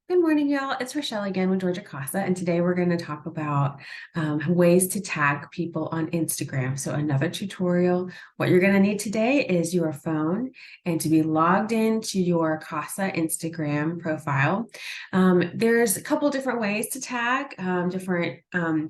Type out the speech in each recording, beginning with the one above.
Good morning, y'all. It's Rochelle again with Georgia Casa, and today we're going to talk about ways to tag people on Instagram. So another tutorial. What you're going to need today is your phone and to be logged into your Casa Instagram profile. There's a couple different ways to tag, different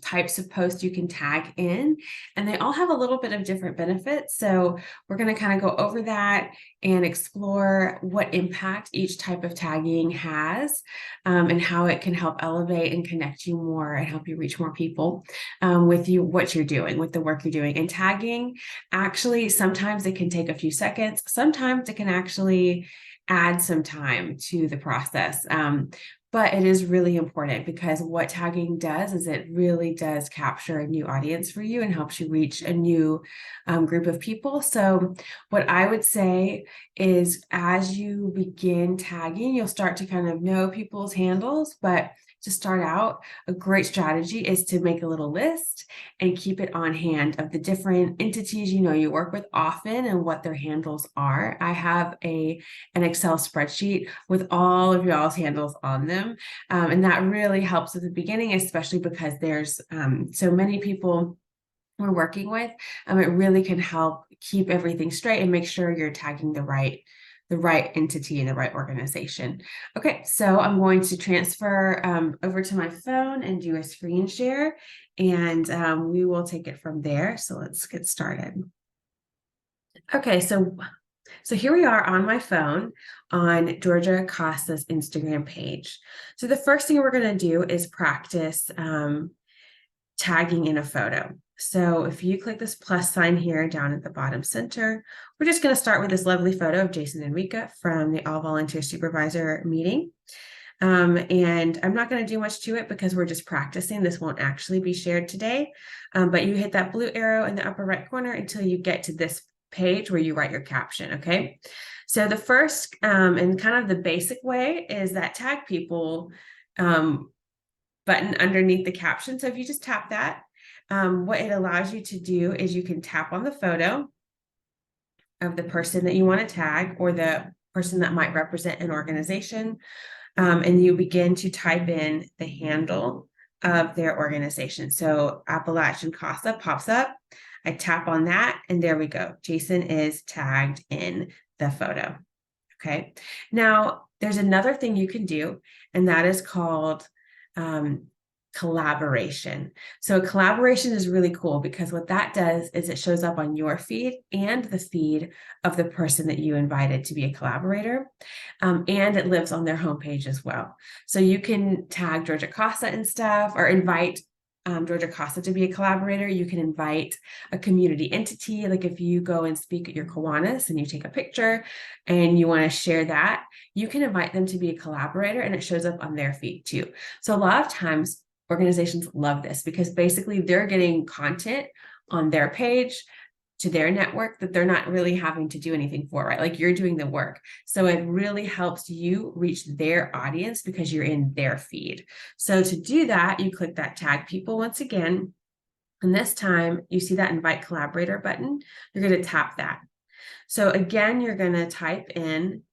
types of posts you can tag in, and they all have a little bit of different benefits. So we're going to kind of go over that and explore what impact each type of tagging has, and how it can help elevate and connect you more and help you reach more people with what you're doing, with the work you're doing. And tagging, actually, sometimes it can take a few seconds. Sometimes it can actually add some time to the process. But it is really important because what tagging does is it really does capture a new audience for you and helps you reach a new group of people. So what I would say is as you begin tagging, you'll start to kind of know people's handles, but to start out, a great strategy is to make a little list and keep it on hand of the different entities you work with often and what their handles are. I have an Excel spreadsheet with all of y'all's handles on them, and that really helps at the beginning, especially because there's so many people we're working with. It really can help keep everything straight and make sure you're tagging the right entity and the right organization. Okay, so I'm going to transfer over to my phone and do a screen share, and we will take it from there. So let's get started. Okay, so here we are on my phone on Georgia Casa's Instagram page. So the first thing we're going to do is practice tagging in a photo. So if you click this plus sign here down at the bottom center, we're just going to start with this lovely photo of Jason and Rika from the All Volunteer Supervisor meeting. And I'm not going to do much to it because we're just practicing. This won't actually be shared today, but you hit that blue arrow in the upper right corner until you get to this page where you write your caption, okay? So the first and kind of the basic way is that tag people button underneath the caption. So if you just tap that, what it allows you to do is you can tap on the photo of the person that you want to tag or the person that might represent an organization, and you begin to type in the handle of their organization. So Appalachian Casa pops up. I tap on that, and there we go. Jason is tagged in the photo. Okay. Now, there's another thing you can do, and that is called collaboration. So a collaboration is really cool because what that does is it shows up on your feed and the feed of the person that you invited to be a collaborator, and it lives on their homepage as well. So you can tag Georgia Casa and stuff, or invite Georgia Casa to be a collaborator. You can invite a community entity. Like if you go and speak at your Kiwanis and you take a picture and you want to share that, you can invite them to be a collaborator and it shows up on their feed too. So a lot of times organizations love this because basically they're getting content on their page to their network that they're not really having to do anything for, right? Like you're doing the work. So it really helps you reach their audience because you're in their feed. So to do that, you click that tag people once again. And this time you see that invite collaborator button. You're going to tap that. So again, you're going to type in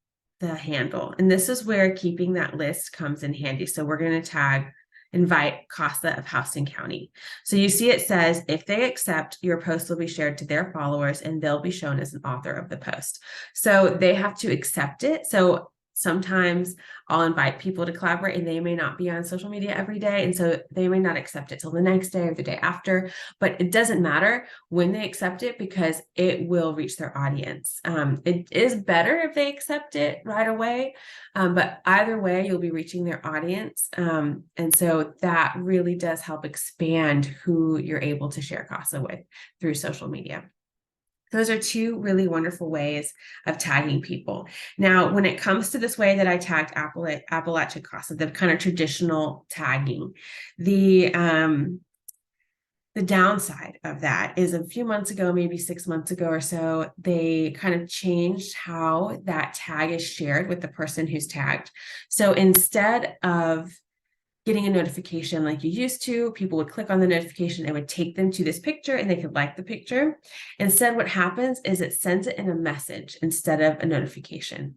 the handle. And this is where keeping that list comes in handy. So we're going to tag invite Casa of Houston County. So you see it says, if they accept, your post will be shared to their followers and they'll be shown as an author of the post. So they have to accept it. So sometimes I'll invite people to collaborate and they may not be on social media every day. And so they may not accept it till the next day or the day after, but it doesn't matter when they accept it because it will reach their audience. It is better if they accept it right away, but either way, you'll be reaching their audience. And so that really does help expand who you're able to share Casa with through social media. Those are two really wonderful ways of tagging people. Now, when it comes to this way that I tagged Appalachian Casa, the kind of traditional tagging, the downside of that is a few months ago, maybe 6 months ago or so, they kind of changed how that tag is shared with the person who's tagged. So instead of getting a notification like you used to, people would click on the notification, it would take them to this picture and they could like the picture. Instead, what happens is it sends it in a message instead of a notification.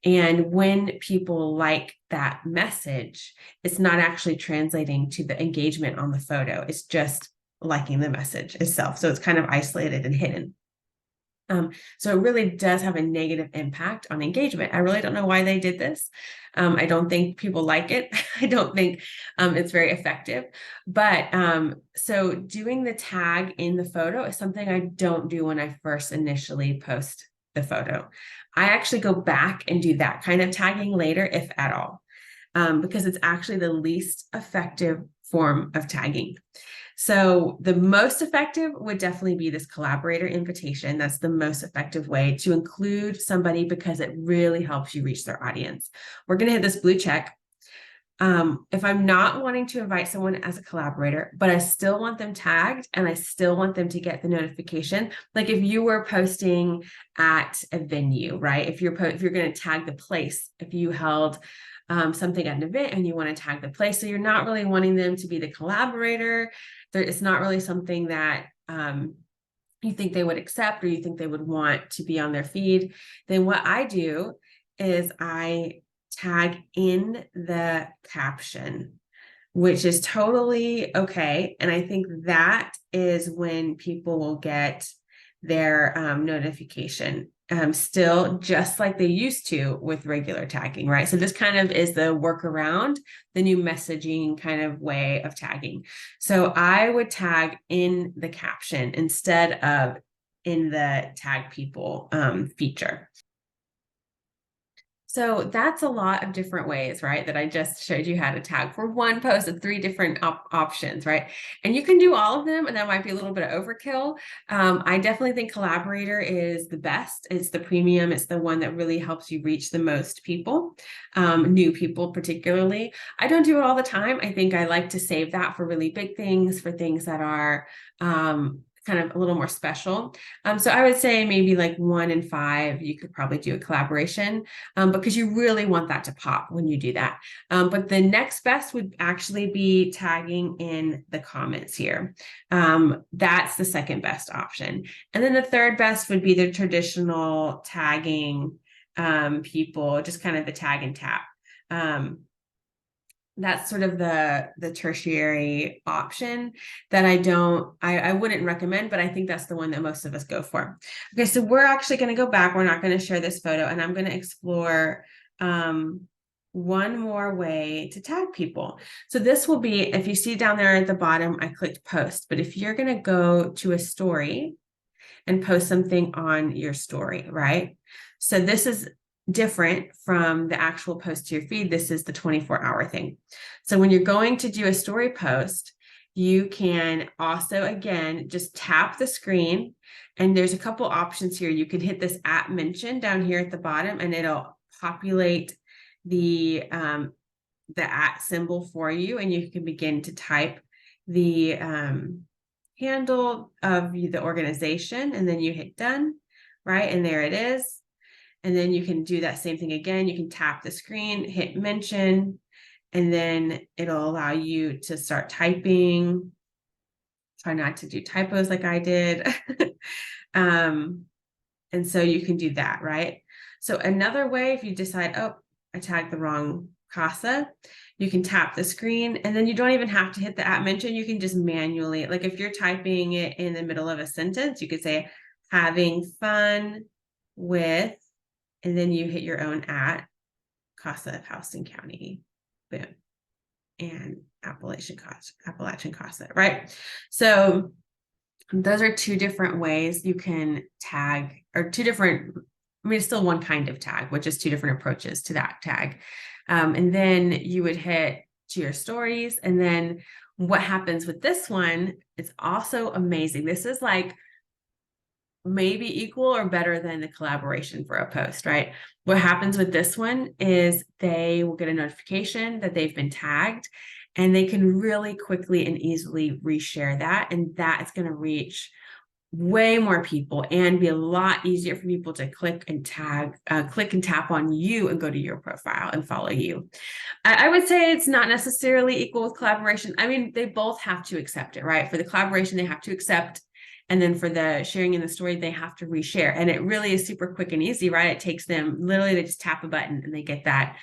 And when people like that message, it's not actually translating to the engagement on the photo. It's just liking the message itself. So it's kind of isolated and hidden. So it really does have a negative impact on engagement. I really don't know why they did this. I don't think people like it. I don't think it's very effective. But so doing the tag in the photo is something I don't do when I first initially post the photo. I actually go back and do that kind of tagging later, if at all, because it's actually the least effective form of tagging. So the most effective would definitely be this collaborator invitation. That's the most effective way to include somebody because it really helps you reach their audience. We're going to hit this blue check. If I'm not wanting to invite someone as a collaborator, but I still want them tagged and I still want them to get the notification, like if you were posting at a venue, right? If you're going to tag the place, if you held something at an event and you want to tag the place, so you're not really wanting them to be the collaborator. It's not really something that you think they would accept or you think they would want to be on their feed. Then what I do is I tag in the caption, which is totally okay. And I think that is when people will get their notification still just like they used to with regular tagging, right? So this kind of is the workaround, the new messaging kind of way of tagging. So I would tag in the caption instead of in the tag people feature. So that's a lot of different ways, right? That I just showed you how to tag for one post of 3 different options, right? And you can do all of them, and that might be a little bit of overkill. I definitely think Collaborator is the best. It's the premium. It's the one that really helps you reach the most people, new people particularly. I don't do it all the time. I think I like to save that for really big things, for things that are kind of a little more special. So I would say maybe like 1 in 5, you could probably do a collaboration because you really want that to pop when you do that. But the next best would actually be tagging in the comments here. That's the second best option. And then the third best would be the traditional tagging people, just kind of the tag and tap. That's sort of the tertiary option that I wouldn't recommend, but I think that's the one that most of us go for. Okay, so we're actually going to go back. We're not going to share this photo, and I'm going to explore one more way to tag people. So this will be, if you see down there at the bottom, I clicked post, but if you're going to go to a story and post something on your story, right? So this is different from the actual post to your feed. This is the 24-hour thing. So when you're going to do a story post, you can also, again, just tap the screen, and there's a couple options here. You can hit this @mention down here at the bottom, and it'll populate the @ symbol for you, and you can begin to type the handle of the organization, and then you hit done, right? And there it is. And then you can do that same thing again. You can tap the screen, hit mention, and then it'll allow you to start typing. Try not to do typos like I did. And so you can do that, right? So another way, if you decide, oh, I tagged the wrong CASA, you can tap the screen, and then you don't even have to hit the @mention. You can just manually, like if you're typing it in the middle of a sentence, you could say, having fun with, and then you hit your own @CASA of Houston County, boom, and Appalachian CASA, right? So those are 2 different ways you can tag, or 2 different, I mean, it's still one kind of tag, which is 2 different approaches to that tag. And then you would hit to your stories. And then what happens with this one, it's also amazing. This is like maybe equal or better than the collaboration for a post, right? What happens with this one is they will get a notification that they've been tagged, and they can really quickly and easily reshare that. And that is going to reach way more people and be a lot easier for people to click and tap on you and go to your profile and follow you. I would say it's not necessarily equal with collaboration. I mean, they both have to accept it, right? For the collaboration, they have to accept And then for the sharing in the story, they have to reshare. And it really is super quick and easy, right? It takes them literally, they just tap a button and they get that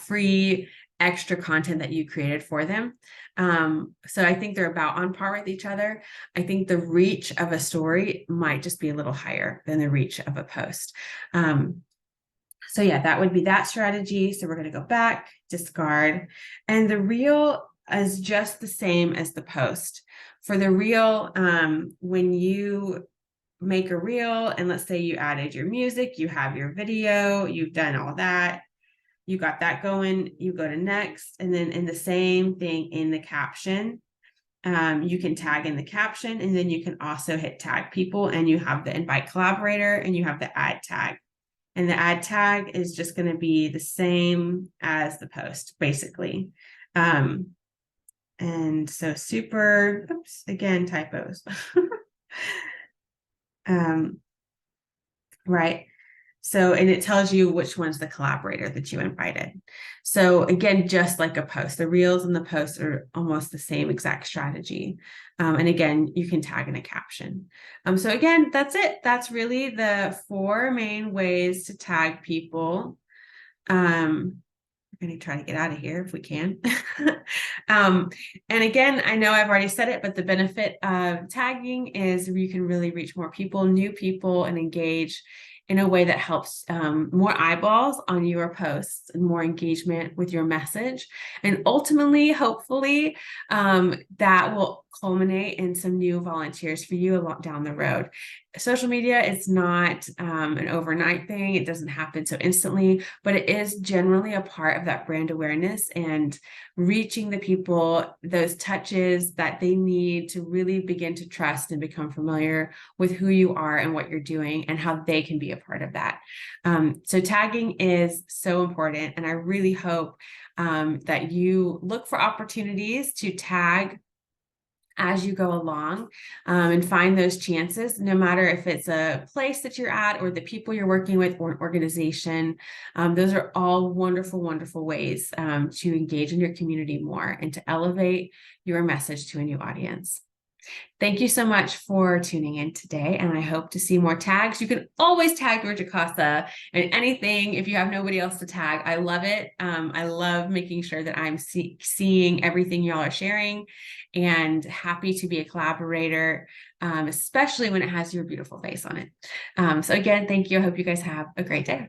free extra content that you created for them. So I think they're about on par with each other. I think the reach of a story might just be a little higher than the reach of a post. So yeah, that would be that strategy. So we're going to go back, discard, and the reel is just the same as the post. For the reel, when you make a reel, and let's say you added your music, you have your video, you've done all that, you got that going, you go to next, and then in the same thing in the caption, you can tag in the caption, and then you can also hit tag people, and you have the invite collaborator, and you have the add tag. And the add tag is just going to be the same as the post, basically. And so super, oops, again, typos. Right. So, and it tells you which one's the collaborator that you invited. So again, just like a post, the reels and the posts are almost the same exact strategy. And again, you can tag in a caption. So again, that's it. That's really the 4 main ways to tag people. We're going to try to get out of here if we can. And again, I know I've already said it, but the benefit of tagging is you can really reach more people, new people, and engage in a way that helps more eyeballs on your posts and more engagement with your message. And ultimately, hopefully, that will culminate in some new volunteers for you a lot down the road. Social media is not an overnight thing. It doesn't happen so instantly, but it is generally a part of that brand awareness and reaching the people, those touches that they need to really begin to trust and become familiar with who you are and what you're doing and how they can be a part of that. So tagging is so important. And I really hope that you look for opportunities to tag as you go along and find those chances, no matter if it's a place that you're at or the people you're working with or an organization. Those are all wonderful, wonderful ways to engage in your community more and to elevate your message to a new audience. Thank you so much for tuning in today, and I hope to see more tags. You can always tag Georgia Casa and anything if you have nobody else to tag. I love it. I love making sure that I'm seeing everything y'all are sharing, and happy to be a collaborator, especially when it has your beautiful face on it. So again, thank you. I hope you guys have a great day.